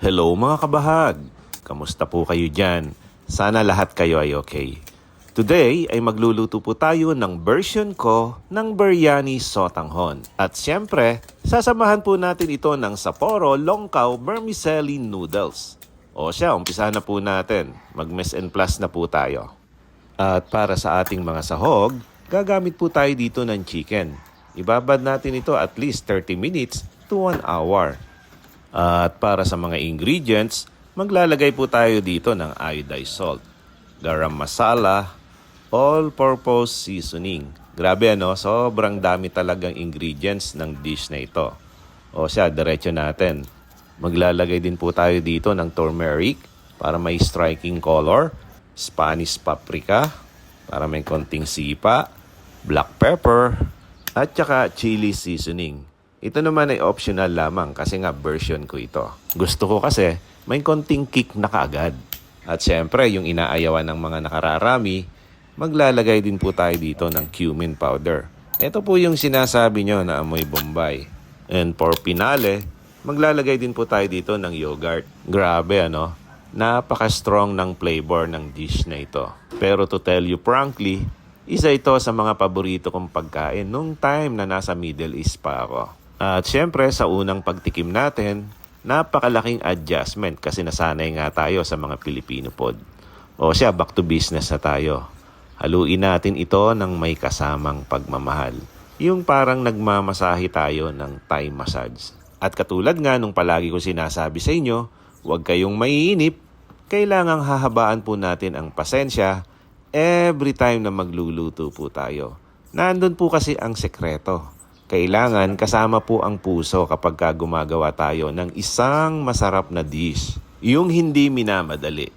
Hello mga kabahag! Kamusta po kayo dyan? Sana lahat kayo ay okay. Today ay magluluto po tayo ng version ko ng biryani sotanghon. At siyempre, sasamahan po natin ito ng Sapporo Longkaw Vermicelli Noodles. O siya, umpisahan na po natin. Mag-mess and plus na po tayo. At para sa ating mga sahog, gagamit po tayo dito ng chicken. Ibabad natin ito at least 30 minutes to 1 hour. At para sa mga ingredients, maglalagay po tayo dito ng iodized salt, garam masala, all-purpose seasoning. Grabe sobrang dami talagang ingredients ng dish na ito. O siya, diretso natin. Maglalagay din po tayo dito ng turmeric para may striking color, Spanish paprika para may konting sipa, black pepper, at saka chili seasoning. Ito naman ay optional lamang kasi nga version ko ito. Gusto ko kasi may konting kick na kaagad. At syempre, yung inaayawan ng mga nakararami, maglalagay din po tayo dito ng cumin powder. Ito po yung sinasabi nyo na amoy Bombay. And for pinale, maglalagay din po tayo dito ng yogurt. Grabe napaka-strong ng flavor ng dish na ito. Pero to tell you frankly, isa ito sa mga paborito kong pagkain nung time na nasa Middle East pa ako. At syempre, sa unang pagtikim natin, napakalaking adjustment kasi nasanay nga tayo sa mga Filipino food. O siya, back to business na tayo. Haluin natin ito ng may kasamang pagmamahal. Yung parang nagmamasahe tayo ng Thai massage. At katulad nga nung palagi ko sinasabi sa inyo, huwag kayong maiinip. Kailangang hahabaan po natin ang pasensya every time na magluluto po tayo. Nandun po kasi ang sekreto. Kailangan kasama po ang puso kapag gumagawa tayo ng isang masarap na dish. Yung hindi minamadali.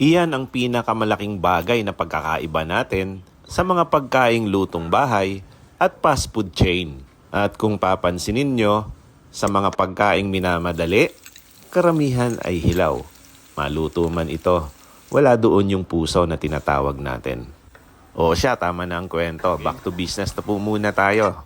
Iyan ang pinakamalaking bagay na pagkakaiba natin sa mga pagkaing lutong bahay at fast food chain. At kung papansinin nyo, sa mga pagkaing minamadali, karamihan ay hilaw. Maluto man ito, wala doon yung puso na tinatawag natin. O siya, tama na ang kwento. Back to business na po muna tayo.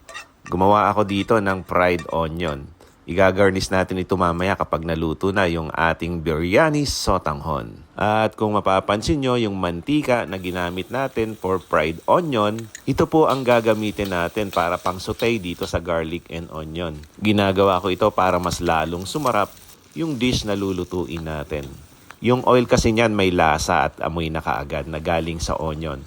Gumawa ako dito ng fried onion. Igagarnish natin ito mamaya kapag naluto na yung ating biryani sotanghon. At kung mapapansin nyo, yung mantika na ginamit natin for fried onion, ito po ang gagamitin natin para pang saute dito sa garlic and onion. Ginagawa ko ito para mas lalong sumarap yung dish na lulutuin natin. Yung oil kasi niyan may lasa at amoy na kaagad na galing sa onion.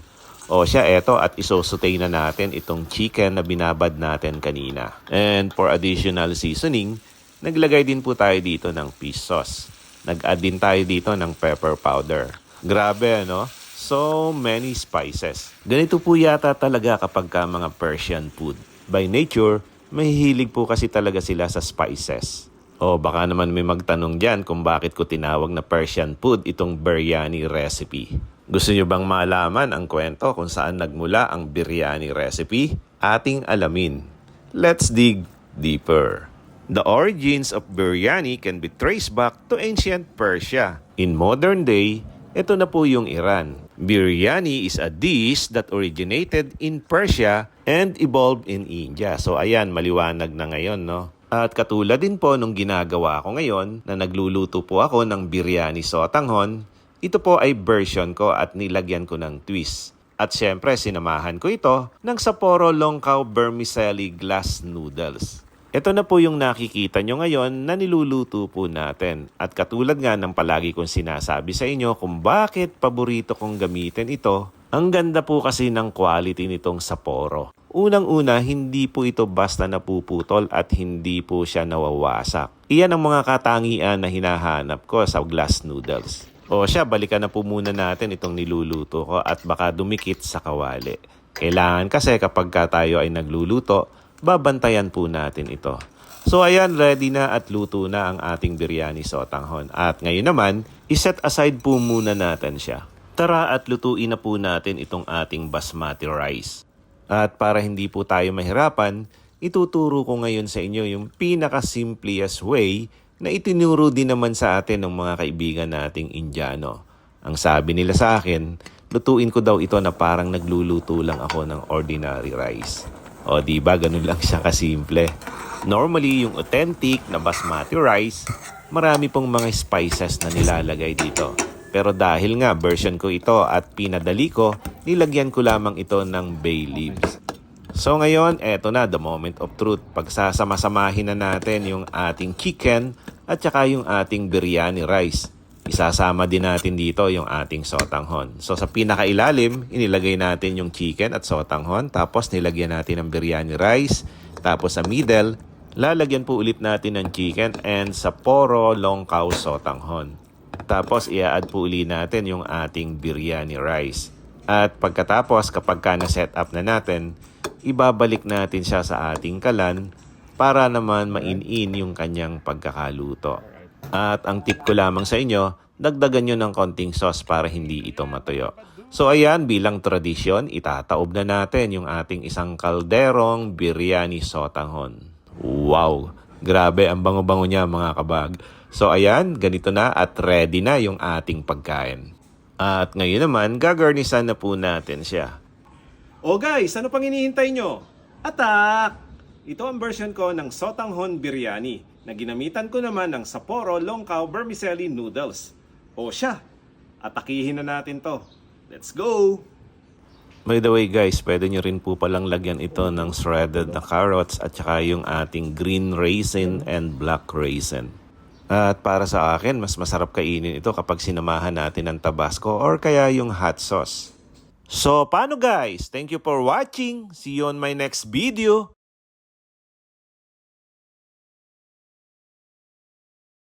O siya, eto at isosutay na natin itong chicken na binabad natin kanina. And for additional seasoning, naglagay din po tayo dito ng fish sauce. Nag-add din tayo dito ng pepper powder. Grabe So many spices. Ganito po yata talaga kapag mga Persian food. By nature, mahihilig po kasi talaga sila sa spices. O baka naman may magtanong dyan kung bakit ko tinawag na Persian food itong biryani recipe. Gusto nyo bang malaman ang kwento kung saan nagmula ang biryani recipe? Ating alamin. Let's dig deeper. The origins of biryani can be traced back to ancient Persia. In modern day, ito na po yung Iran. Biryani is a dish that originated in Persia and evolved in India. So ayan, maliwanag na ngayon At katulad din po nung ginagawa ko ngayon na nagluluto po ako ng biryani sotanghon, ito po ay version ko at nilagyan ko ng twist. At syempre, sinamahan ko ito ng Sapporo Longkaw Vermicelli Glass Noodles. Ito na po yung nakikita nyo ngayon na niluluto po natin. At katulad nga ng palagi kong sinasabi sa inyo kung bakit paborito kong gamitin ito, ang ganda po kasi ng quality nitong Sapporo. Unang-una, hindi po ito basta napuputol at hindi po siya nawawasak. Iyan ang mga katangian na hinahanap ko sa glass noodles. O siya, balikan na po muna natin itong niluluto ko at baka dumikit sa kawali. Kailangan kasi kapag tayo ay nagluluto, babantayan po natin ito. So ayan, ready na at luto na ang ating biryani sotanghon. At ngayon naman, iset aside po muna natin siya. Tara at lutuin na po natin itong ating basmati rice. At para hindi po tayo mahirapan, ituturo ko ngayon sa inyo yung pinaka-simplest way na itinuro din naman sa atin ng mga kaibigan nating Indiano. Ang sabi nila sa akin, lutuin ko daw ito na parang nagluluto lang ako ng ordinary rice. O di ba ganun lang siya kasimple. Normally yung authentic na basmati rice, marami pong mga spices na nilalagay dito. Pero dahil nga version ko ito at pinadali ko, nilagyan ko lamang ito ng bay leaves. So ngayon, eto na the moment of truth. Pagsasama-samahin na natin yung ating chicken at saka yung ating biryani rice. Isasama din natin dito yung ating sotanghon. So sa pinakailalim, inilagay natin yung chicken at sotanghon. Tapos nilagyan natin ng biryani rice. Tapos sa middle, lalagyan po ulit natin ng chicken and Sapporo Longkaw sotanghon. Tapos i-add po ulit natin yung ating biryani rice. At pagkatapos, kapag ka na-set up na natin, ibabalik natin siya sa ating kalan para naman main-in yung kanyang pagkakaluto. At ang tip ko lamang sa inyo, dagdagan nyo ng konting sauce para hindi ito matuyo. So ayan, bilang tradisyon, itataob na natin yung ating isang kalderong biryani sotanghon. Wow! Grabe, ang bango-bango niya mga kabag. So ayan, ganito na at ready na yung ating pagkain. At ngayon naman, gagarnisan na po natin siya. O guys, ano pang hinihintay nyo? Attack! Ito ang version ko ng sotanghon biryani na ginamitan ko naman ng Sapporo Longkaw vermicelli noodles. O siya, atakihin na natin to. Let's go! By the way guys, pwede nyo rin po palang lagyan ito ng shredded na carrots at saka yung ating green raisin and black raisin. At para sa akin, mas masarap kainin ito kapag sinamahan natin ng Tabasco or kaya yung hot sauce. So, paano guys? Thank you for watching. See you on my next video.